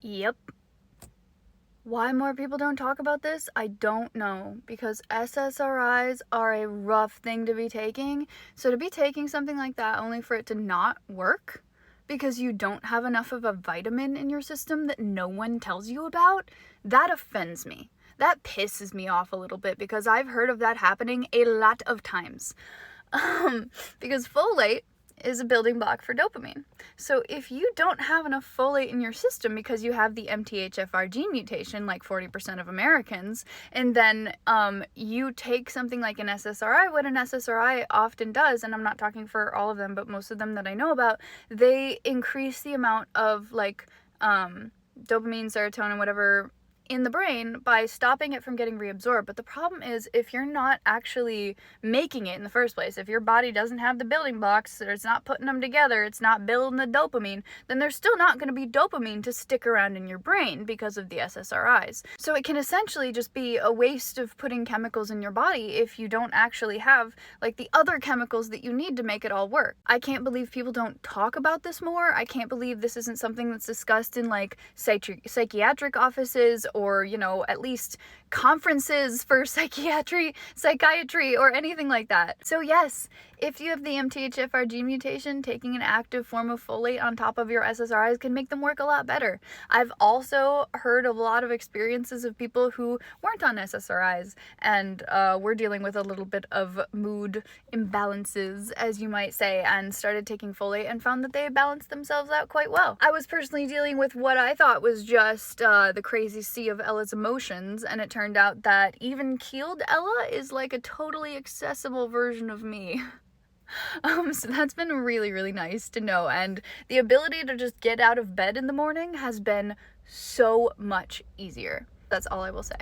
Yep. Why more people don't talk about this, I don't know, because SSRIs are a rough thing to be taking. So to be taking something like that only for it to not work because you don't have enough of a vitamin in your system that no one tells you about, that offends me. That pisses me off a little bit because I've heard of that happening a lot of times. Because folate is a building block for dopamine. So if you don't have enough folate in your system because you have the MTHFR gene mutation, like 40% of Americans, and then you take something like an SSRI, what an SSRI often does, and I'm not talking for all of them, but most of them that I know about, they increase the amount of like dopamine, serotonin, whatever, in the brain by stopping it from getting reabsorbed. But the problem is, if you're not actually making it in the first place, if your body doesn't have the building blocks, or it's not putting them together, it's not building the dopamine, then there's still not going to be dopamine to stick around in your brain because of the SSRIs. So it can essentially just be a waste of putting chemicals in your body if you don't actually have like the other chemicals that you need to make it all work. I can't believe people don't talk about this more. I can't believe this isn't something that's discussed in like psychiatric offices, or, you know, at least conferences for psychiatry, or anything like that. So yes, if you have the MTHFR gene mutation, taking an active form of folate on top of your SSRIs can make them work a lot better. I've also heard of a lot of experiences of people who weren't on SSRIs and were dealing with a little bit of mood imbalances, as you might say, and started taking folate and found that they balanced themselves out quite well. I was personally dealing with what I thought was just the crazy sea of Ella's emotions, and it turned out that even keeled Ella is like a totally accessible version of me. So that's been really, really nice to know, and the ability to just get out of bed in the morning has been so much easier. That's all I will say.